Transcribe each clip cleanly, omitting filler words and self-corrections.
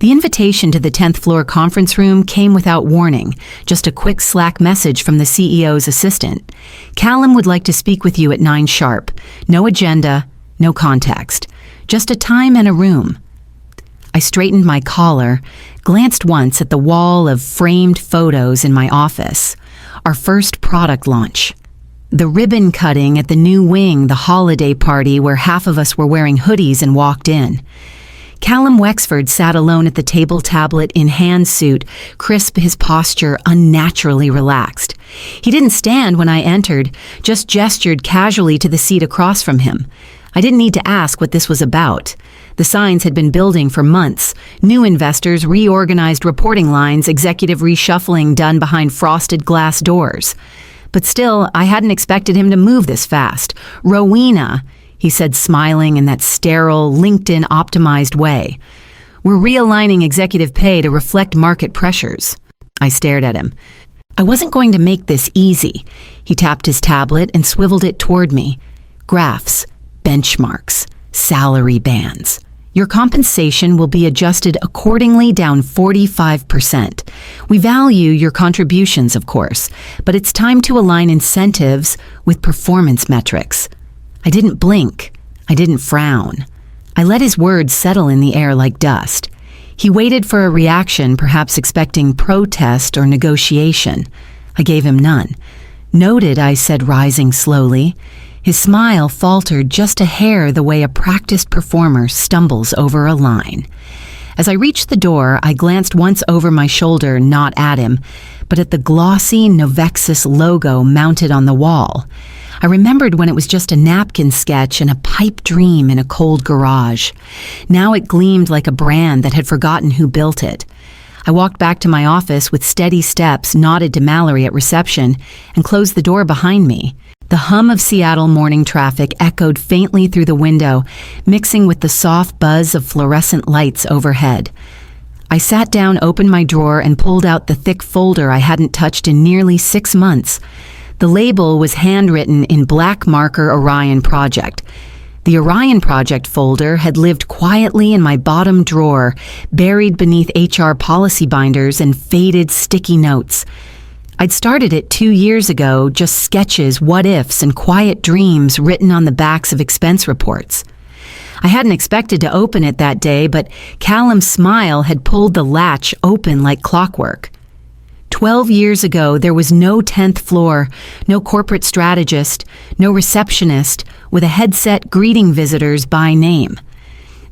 The invitation to the 10th floor conference room came without warning, just a quick Slack message from the CEO's assistant. Callum would like to speak with you at 9 sharp. No agenda, no context. Just a time and a room. I straightened my collar, glanced once at the wall of framed photos in my office. Our first product launch. The ribbon cutting at the new wing, the holiday party where half of us were wearing hoodies and walked in. Callum Wexford sat alone at the table tablet in hand suit, crisp, his posture unnaturally relaxed. He didn't stand when I entered, just gestured casually to the seat across from him. I didn't need to ask what this was about. The signs had been building for months. New investors, reorganized reporting lines, executive reshuffling done behind frosted glass doors. But still, I hadn't expected him to move this fast. Rowena, he said, smiling in that sterile, LinkedIn-optimized way. We're realigning executive pay to reflect market pressures. I stared at him. I wasn't going to make this easy. He tapped his tablet and swiveled it toward me. Graphs, benchmarks, salary bands. Your compensation will be adjusted accordingly, down 45%. We value your contributions, of course, but it's time to align incentives with performance metrics. I didn't blink. I didn't frown. I let his words settle in the air like dust. He waited for a reaction, perhaps expecting protest or negotiation. I gave him none. Noted, I said, rising slowly. His smile faltered just a hair the way a practiced performer stumbles over a line. As I reached the door, I glanced once over my shoulder, not at him, but at the glossy Novexus logo mounted on the wall. I remembered when it was just a napkin sketch and a pipe dream in a cold garage. Now it gleamed like a brand that had forgotten who built it. I walked back to my office with steady steps, nodded to Mallory at reception, and closed the door behind me. The hum of Seattle morning traffic echoed faintly through the window, mixing with the soft buzz of fluorescent lights overhead. I sat down, opened my drawer, and pulled out the thick folder I hadn't touched in nearly 6 months. The label was handwritten in black marker Orion Project. The Orion Project folder had lived quietly in my bottom drawer, buried beneath HR policy binders and faded sticky notes. I'd started it 2 years ago, just sketches, what-ifs, and quiet dreams written on the backs of expense reports. I hadn't expected to open it that day, but Callum's smile had pulled the latch open like clockwork. 12 years ago, there was no 10th floor, no corporate strategist, no receptionist with a headset greeting visitors by name.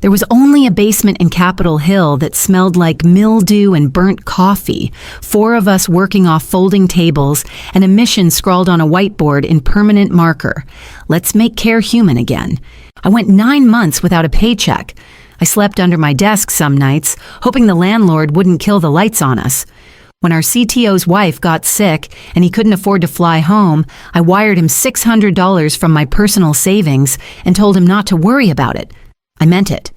There was only a basement in Capitol Hill that smelled like mildew and burnt coffee, 4 of us working off folding tables, and a mission scrawled on a whiteboard in permanent marker. Let's make care human again. I went 9 months without a paycheck. I slept under my desk some nights, hoping the landlord wouldn't kill the lights on us. When our CTO's wife got sick and he couldn't afford to fly home, I wired him $600 from my personal savings and told him not to worry about it. I meant it.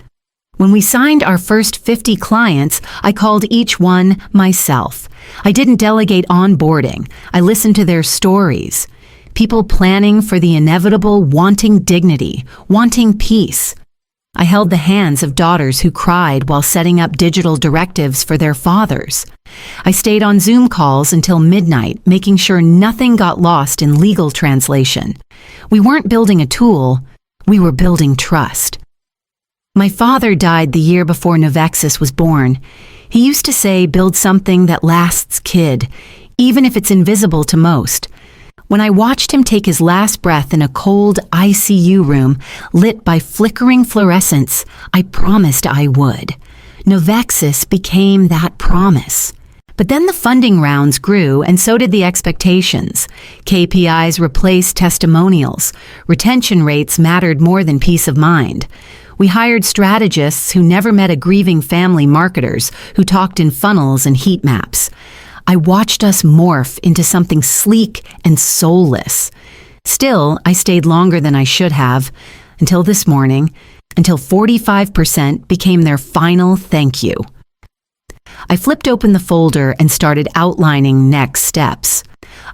When we signed our first 50 clients, I called each one myself. I didn't delegate onboarding. I listened to their stories. People planning for the inevitable, wanting dignity, wanting peace. I held the hands of daughters who cried while setting up digital directives for their fathers. I stayed on Zoom calls until midnight, making sure nothing got lost in legal translation. We weren't building a tool, we were building trust. My father died the year before Novexus was born. He used to say, build something that lasts, kid, even if it's invisible to most. When I watched him take his last breath in a cold ICU room lit by flickering fluorescents, I promised I would. Novexus became that promise. But then the funding rounds grew, and so did the expectations. KPIs replaced testimonials. Retention rates mattered more than peace of mind. We hired strategists who never met a grieving family, marketers who talked in funnels and heat maps. I watched us morph into something sleek and soulless. Still, I stayed longer than I should have, until this morning, until 45% became their final thank you. I flipped open the folder and started outlining next steps.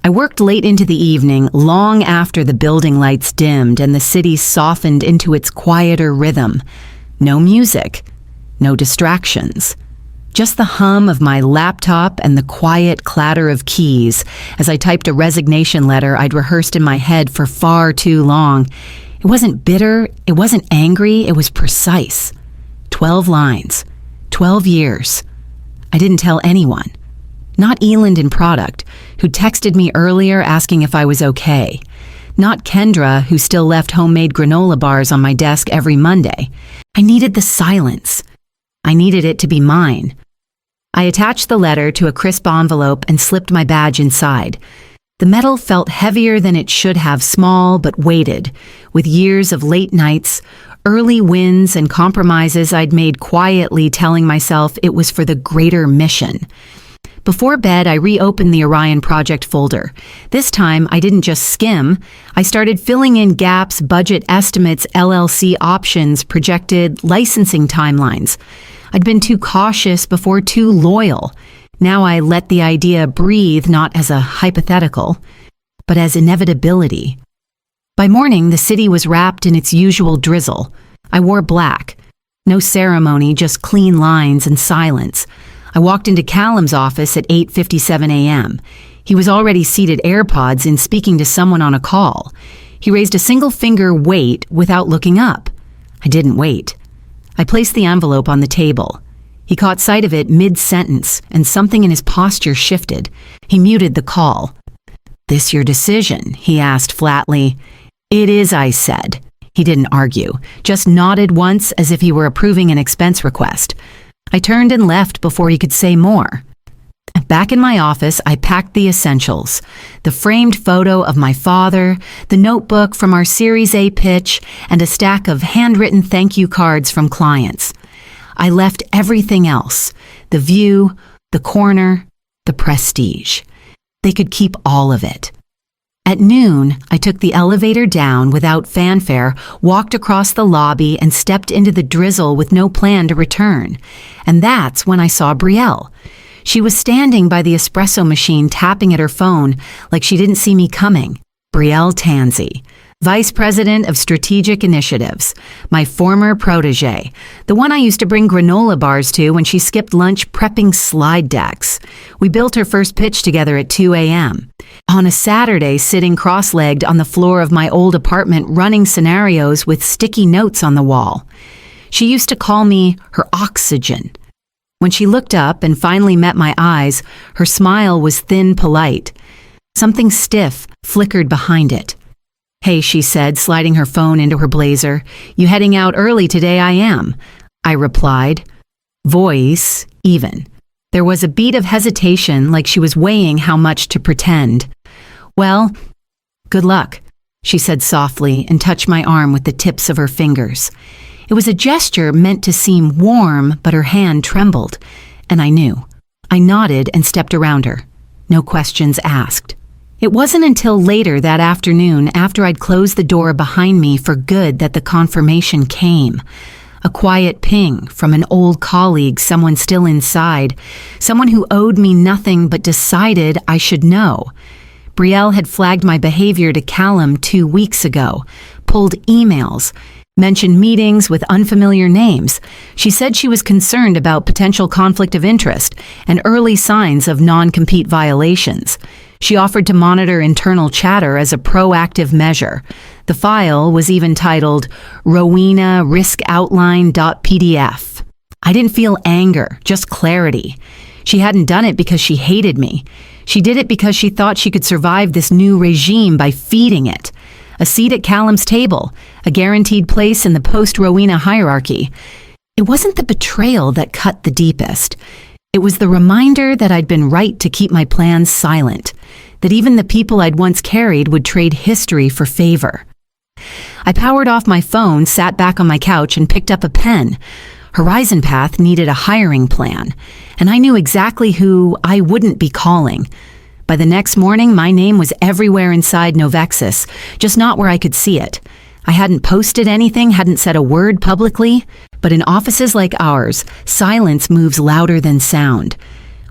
I worked late into the evening, long after the building lights dimmed and the city softened into its quieter rhythm. No music, no distractions, Just the hum of my laptop and the quiet clatter of keys as I typed a resignation letter I'd rehearsed in my head for far too long. It wasn't bitter, it wasn't angry, it was precise. 12 lines, 12 years. I didn't tell anyone. Not Eland in product, who texted me earlier asking if I was okay. Not Kendra, who still left homemade granola bars on my desk every Monday. I needed the silence. I needed it to be mine. I attached the letter to a crisp envelope and slipped my badge inside. The metal felt heavier than it should have, small but weighted, with years of late nights, early wins, and compromises I'd made quietly, telling myself it was for the greater mission. Before bed, I reopened the Orion Project folder. This time, I didn't just skim. I started filling in gaps, budget estimates, LLC options, projected licensing timelines. I'd been too cautious before, too loyal. Now I let the idea breathe, not as a hypothetical, but as inevitability. By morning, the city was wrapped in its usual drizzle. I wore black. No ceremony, just clean lines and silence. I walked into Callum's office at 8:57 a.m. He was already seated, AirPods in, speaking to someone on a call. He raised a single finger, wait, without looking up. I didn't wait. I placed the envelope on the table. He caught sight of it mid-sentence, and something in his posture shifted. He muted the call. "This your decision?" he asked flatly. "It is," I said. He didn't argue, just nodded once as if he were approving an expense request. I turned and left before he could say more. Back in my office, I packed the essentials: the framed photo of my father, the notebook from our Series A pitch, and a stack of handwritten thank you cards from clients. I left everything else: the view, the corner, the prestige. They could keep all of it. At noon, I took the elevator down without fanfare, walked across the lobby, and stepped into the drizzle with no plan to return. And that's when I saw Brielle. She was standing by the espresso machine, tapping at her phone like she didn't see me coming. Brielle Tansey, Vice President of Strategic Initiatives, my former protege, the one I used to bring granola bars to when she skipped lunch prepping slide decks. We built her first pitch together at 2 a.m. On a Saturday, sitting cross-legged on the floor of my old apartment, running scenarios with sticky notes on the wall. She used to call me her oxygen. When she looked up and finally met my eyes, her smile was thin, polite. Something stiff flickered behind it. "Hey," she said, sliding her phone into her blazer. "You heading out early today?" "I am," I replied. Voice even. There was a beat of hesitation, like she was weighing how much to pretend. "Well, good luck," she said softly and touched my arm with the tips of her fingers. It was a gesture meant to seem warm, but her hand trembled, and I knew. I nodded and stepped around her. No questions asked. It wasn't until later that afternoon, after I'd closed the door behind me for good, that the confirmation came. A quiet ping from an old colleague, someone still inside, someone who owed me nothing but decided I should know. Brielle had flagged my behavior to Callum 2 weeks ago, pulled emails, mentioned meetings with unfamiliar names. She said she was concerned about potential conflict of interest and early signs of non-compete violations. She offered to monitor internal chatter as a proactive measure. The file was even titled Rowena Risk Outline.pdf. I didn't feel anger, just clarity. She hadn't done it because she hated me. She did it because she thought she could survive this new regime by feeding it. A seat at Callum's table, a guaranteed place in the post-Rowena hierarchy. It wasn't the betrayal that cut the deepest. It was the reminder that I'd been right to keep my plans silent, that even the people I'd once carried would trade history for favor. I powered off my phone, sat back on my couch, and picked up a pen. Horizon Path needed a hiring plan, and I knew exactly who I wouldn't be calling. By the next morning, my name was everywhere inside Novexus, just not where I could see it. I hadn't posted anything, hadn't said a word publicly, but in offices like ours, silence moves louder than sound.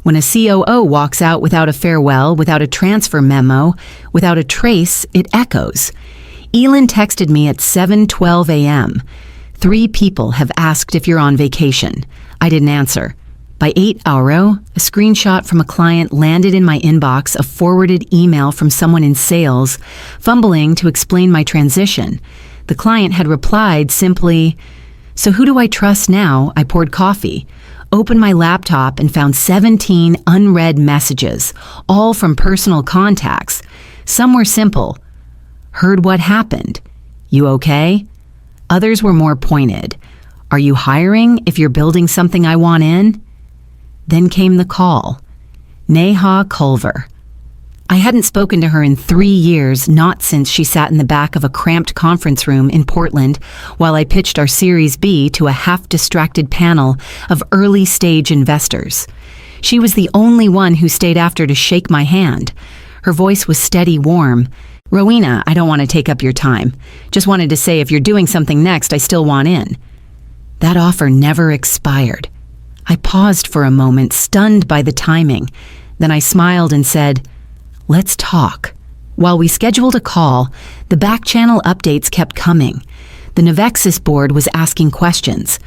When a COO walks out without a farewell, without a transfer memo, without a trace, it echoes. Elin texted me at 7:12 a.m. 3 people have asked if you're on vacation. I didn't answer. By 8:00, a screenshot from a client landed in my inbox, a forwarded email from someone in sales, fumbling to explain my transition. The client had replied simply, "So who do I trust now?" I poured coffee, opened my laptop, and found 17 unread messages, all from personal contacts. Some were simple. "Heard what happened. You okay?" Others were more pointed. "Are you hiring if you're building something I want in?" Then came the call. Neha Culver. I hadn't spoken to her in 3 years, not since she sat in the back of a cramped conference room in Portland while I pitched our Series B to a half-distracted panel of early-stage investors. She was the only one who stayed after to shake my hand. Her voice was steady, warm. "Rowena, I don't want to take up your time. Just wanted to say if you're doing something next, I still want in." That offer never expired. I paused for a moment, stunned by the timing. Then I smiled and said, "Let's talk." While we scheduled a call, the back-channel updates kept coming. The Novexus board was asking questions.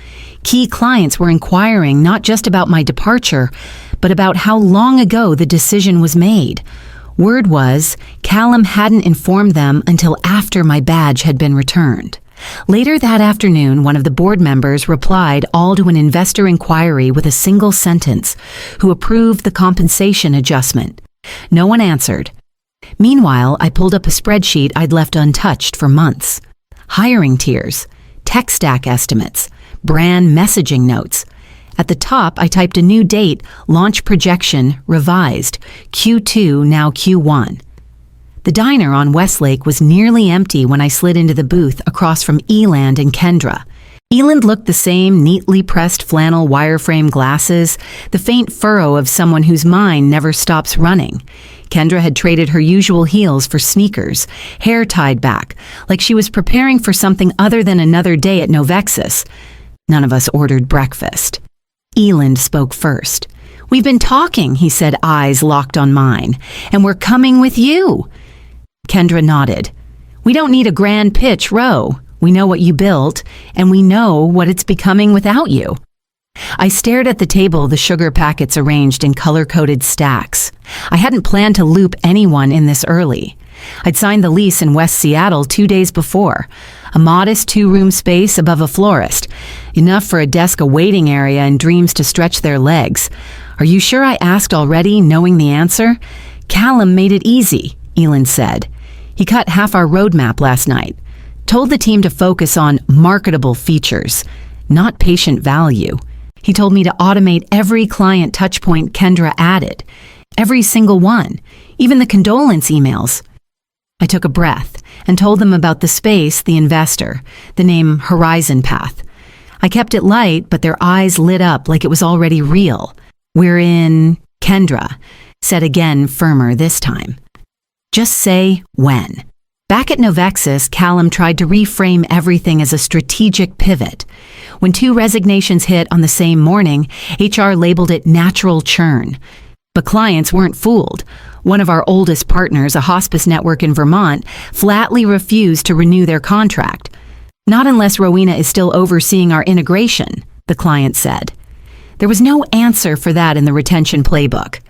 Key clients were inquiring not just about my departure, but about how long ago the decision was made. Word was, Callum hadn't informed them until after my badge had been returned. Later that afternoon, one of the board members replied all to an investor inquiry with a single sentence, who approved the compensation adjustment. No one answered. Meanwhile, I pulled up a spreadsheet I'd left untouched for months. Hiring tiers, tech stack estimates, brand messaging notes. At the top, I typed a new date, launch projection, revised, Q2, now Q1. The diner on Westlake was nearly empty when I slid into the booth across from Eland and Kendra. Eland looked the same, neatly pressed flannel wireframe glasses, the faint furrow of someone whose mind never stops running. Kendra had traded her usual heels for sneakers, hair tied back, like she was preparing for something other than another day at Novexus. None of us ordered breakfast. Eland spoke first. "We've been talking," he said, eyes locked on mine, "and we're coming with you." Kendra nodded. "We don't need a grand pitch, Ro. We know what you built, and we know what it's becoming without you." I stared at the table, the sugar packets arranged in color-coded stacks. I hadn't planned to loop anyone in this early. I'd signed the lease in West Seattle 2 days before, a modest 2-room space above a florist, enough for a desk, a waiting area, and dreams to stretch their legs. "Are you sure I asked already, knowing the answer?" "Callum made it easy," Eland said. "He cut half our roadmap last night. Told the team to focus on marketable features, not patient value. He told me to automate every client touchpoint Kendra added, every single one, even the condolence emails." I took a breath and told them about the space, the investor, the name Horizon Path. I kept it light, but their eyes lit up like it was already real. "We're in," Kendra said again, firmer this time. "Just say when." Back at Novexus, Callum tried to reframe everything as a strategic pivot. When 2 resignations hit on the same morning, HR labeled it natural churn. But clients weren't fooled. One of our oldest partners, a hospice network in Vermont, flatly refused to renew their contract. "Not unless Rowena is still overseeing our integration," the client said. There was no answer for that in the retention playbook.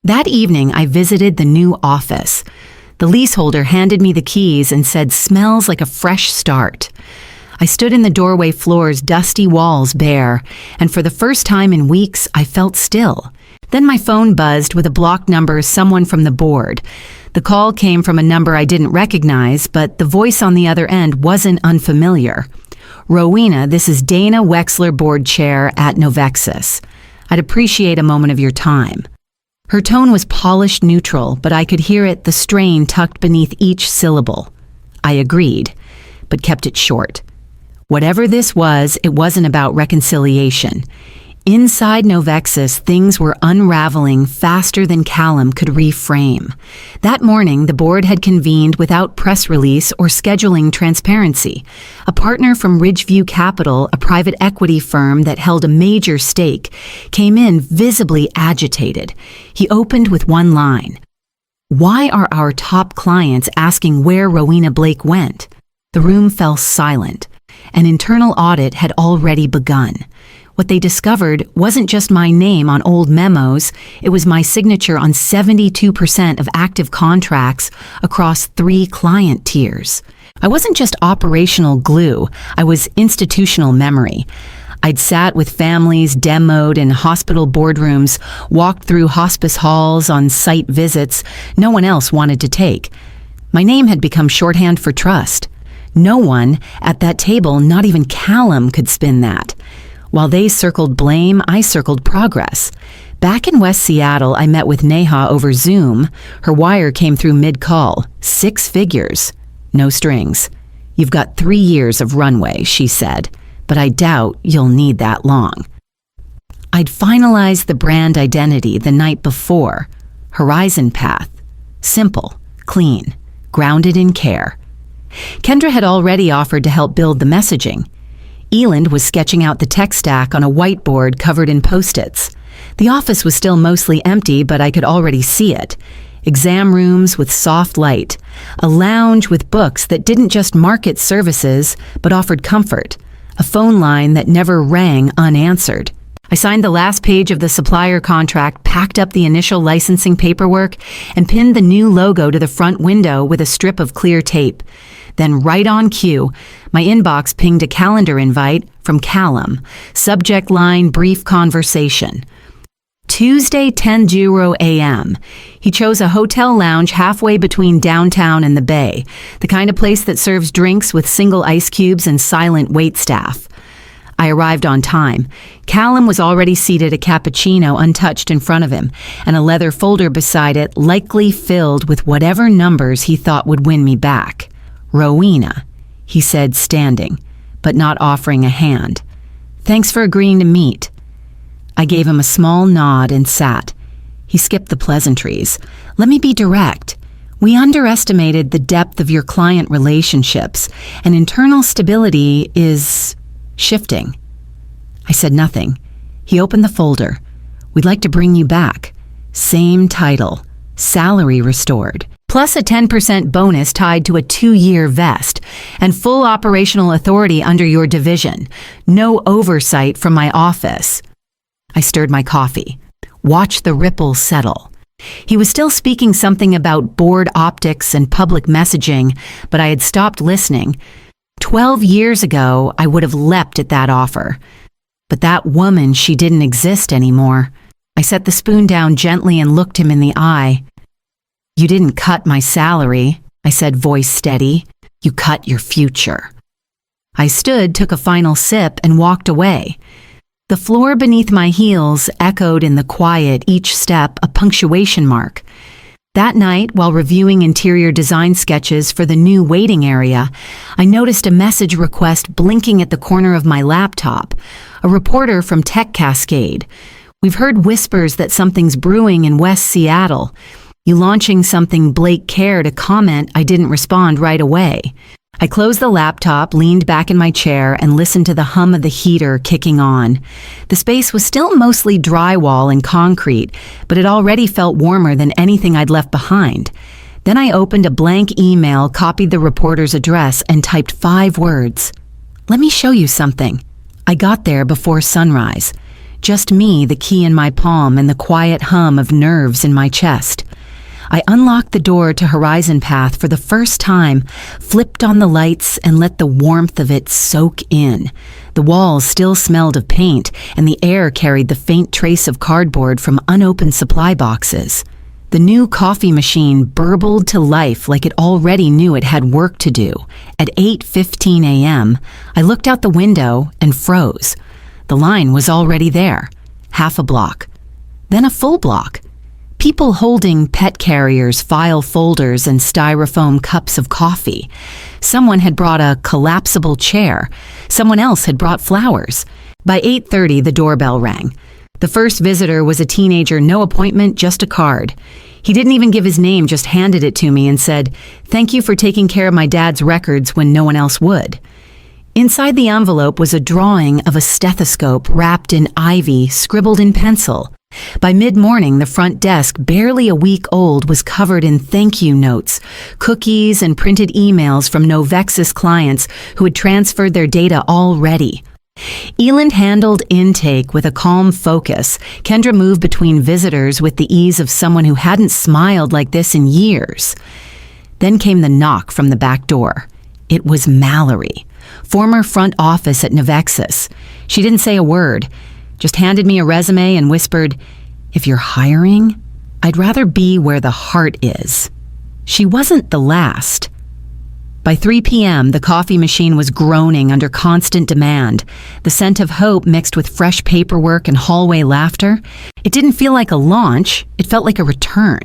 That evening, I visited the new office. The leaseholder handed me the keys and said, "Smells like a fresh start." I stood in the doorway, floor's dusty walls bare, and for the first time in weeks, I felt still. Then my phone buzzed with a blocked number, someone from the board. The call came from a number I didn't recognize, but the voice on the other end wasn't unfamiliar. "Rowena, this is Dana Wexler, board chair at Novexus. I'd appreciate a moment of your time." Her tone was polished neutral, but I could hear it, the strain tucked beneath each syllable. I agreed, but kept it short. Whatever this was, it wasn't about reconciliation. Inside Novexus, things were unraveling faster than Callum could reframe. That morning, the board had convened without press release or scheduling transparency. A partner from Ridgeview Capital, a private equity firm that held a major stake, came in visibly agitated. He opened with one line. "Why are our top clients asking where Rowena Blake went?" The room fell silent. An internal audit had already begun. What they discovered wasn't just my name on old memos, it was my signature on 72% of active contracts across 3 client tiers. I wasn't just operational glue, I was institutional memory. I'd sat with families, demoed in hospital boardrooms, walked through hospice halls on site visits no one else wanted to take. My name had become shorthand for trust. No one at that table, not even Callum, could spin that. While they circled blame, I circled progress. Back in West Seattle, I met with Neha over Zoom. Her wire came through mid-call. 6 figures. No strings. "You've got 3 years of runway," she said, "but I doubt you'll need that long." I'd finalized the brand identity the night before. Horizon Path. Simple, clean, grounded in care. Kendra had already offered to help build the messaging. Eland was sketching out the tech stack on a whiteboard covered in Post-its. The office was still mostly empty, but I could already see it. Exam rooms with soft light. A lounge with books that didn't just market services, but offered comfort. A phone line that never rang unanswered. I signed the last page of the supplier contract, packed up the initial licensing paperwork, and pinned the new logo to the front window with a strip of clear tape. Then, right on cue, my inbox pinged a calendar invite from Callum. Subject line, brief conversation. Tuesday, 10:00 a.m. He chose a hotel lounge halfway between downtown and the bay, the kind of place that serves drinks with single ice cubes and silent wait staff. I arrived on time. Callum was already seated, a cappuccino untouched in front of him, and a leather folder beside it, likely filled with whatever numbers he thought would win me back. "Rowena," he said, standing, but not offering a hand. "Thanks for agreeing to meet." I gave him a small nod and sat. He skipped the pleasantries. "Let me be direct. We underestimated the depth of your client relationships, and internal stability is shifting." I said nothing. He opened the folder. "We'd like to bring you back. Same title. Salary restored. Plus a 10% bonus tied to a 2-year vest, and full operational authority under your division. No oversight from my office." I stirred my coffee. Watched the ripple settle. He was still speaking something about board optics and public messaging, but I had stopped listening. 12 years ago, I would have leapt at that offer. But that woman, she didn't exist anymore. I set the spoon down gently and looked him in the eye. "You didn't cut my salary," I said, voice steady. "You cut your future." I stood, took a final sip, and walked away. The floor beneath my heels echoed in the quiet, each step a punctuation mark. That night, while reviewing interior design sketches for the new waiting area, I noticed a message request blinking at the corner of my laptop. A reporter from Tech Cascade. "We've heard whispers that something's brewing in West Seattle. You launching something Blake care to comment?" I didn't respond right away. I closed the laptop, leaned back in my chair, and listened to the hum of the heater kicking on. The space was still mostly drywall and concrete, but it already felt warmer than anything I'd left behind. Then I opened a blank email, copied the reporter's address, and typed 5 words. "Let me show you something." I got there before sunrise. Just me, the key in my palm, and the quiet hum of nerves in my chest. I unlocked the door to Horizon Path for the first time, flipped on the lights, and let the warmth of it soak in. The walls still smelled of paint, and the air carried the faint trace of cardboard from unopened supply boxes. The new coffee machine burbled to life like it already knew it had work to do. At 8:15 a.m., I looked out the window and froze. The line was already there, half a block, then a full block. People holding pet carriers, file folders, and styrofoam cups of coffee. Someone had brought a collapsible chair. Someone else had brought flowers. By 8:30, the doorbell rang. The first visitor was a teenager, no appointment, just a card. He didn't even give his name, just handed it to me and said, "Thank you for taking care of my dad's records when no one else would." Inside the envelope was a drawing of a stethoscope wrapped in ivy, scribbled in pencil. By mid-morning, the front desk, barely a week old, was covered in thank you notes, cookies, and printed emails from Novexus clients who had transferred their data already. Eland handled intake with a calm focus. Kendra moved between visitors with the ease of someone who hadn't smiled like this in years. Then came the knock from the back door. It was Mallory, former front office at Novexus. She didn't say a word, just handed me a resume and whispered, "If you're hiring, I'd rather be where the heart is." She wasn't the last. By 3 p.m., the coffee machine was groaning under constant demand. The scent of hope mixed with fresh paperwork and hallway laughter. It didn't feel like a launch, it felt like a return.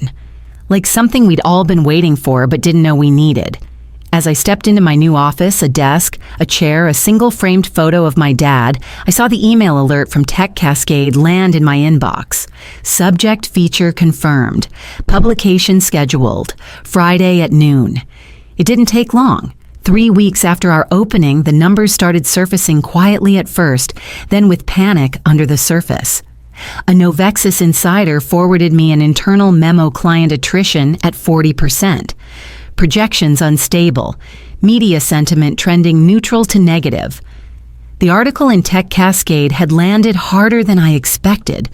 Like something we'd all been waiting for but didn't know we needed. As I stepped into my new office, a desk, a chair, a single framed photo of my dad, I saw the email alert from Tech Cascade land in my inbox. Subject feature confirmed. Publication scheduled. Friday at noon. It didn't take long. 3 weeks after our opening, the numbers started surfacing quietly at first, then with panic under the surface. A Novexus insider forwarded me an internal memo: client attrition at 40%. Projections unstable. Media sentiment trending neutral to negative. The article in Tech Cascade had landed harder than I expected,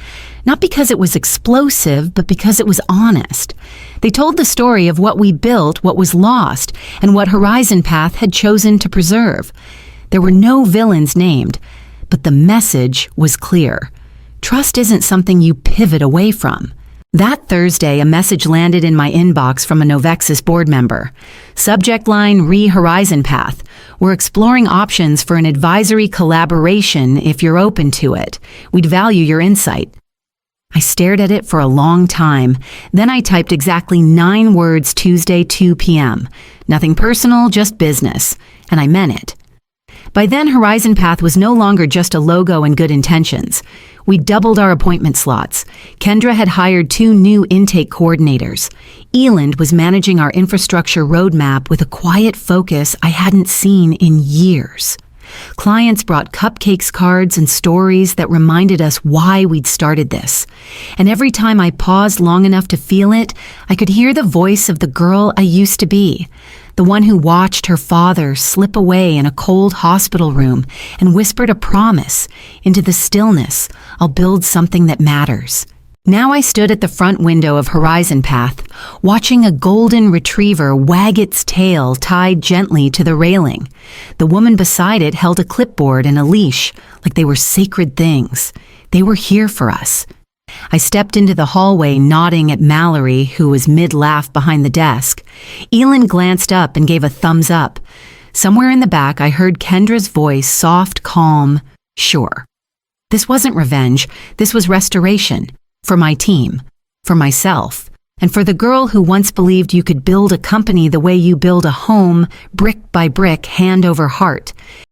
not because it was explosive, but because it was honest. They told the story of what we built, what was lost, and what Horizon Path had chosen to preserve. There were no villains named, but the message was clear. Trust isn't something you pivot away from. That Thursday, a message landed in my inbox from a Novexus board member. Subject line: Re-Horizon Path. We're exploring options for an advisory collaboration if you're open to it. We'd value your insight. I stared at it for a long time. Then I typed exactly 9 words: Tuesday, 2 p.m. Nothing personal, just business. And I meant it. By then, Horizon Path was no longer just a logo and good intentions. We doubled our appointment slots. Kendra had hired 2 new intake coordinators. Eland was managing our infrastructure roadmap with a quiet focus I hadn't seen in years. Clients brought cupcakes, cards, and stories that reminded us why we'd started this. And every time I paused long enough to feel it, I could hear the voice of the girl I used to be. The one who watched her father slip away in a cold hospital room and whispered a promise into the stillness: I'll build something that matters. Now I stood at the front window of Horizon Path, watching a golden retriever wag its tail tied gently to the railing. The woman beside it held a clipboard and a leash, like they were sacred things. They were here for us. I stepped into the hallway, nodding at Mallory, who was mid-laugh behind the desk. Elin glanced up and gave a thumbs up. Somewhere in the back, I heard Kendra's voice, soft, calm, sure. This wasn't revenge. This was restoration. For my team, for myself, and for the girl who once believed you could build a company the way you build a home, brick by brick, hand over heart.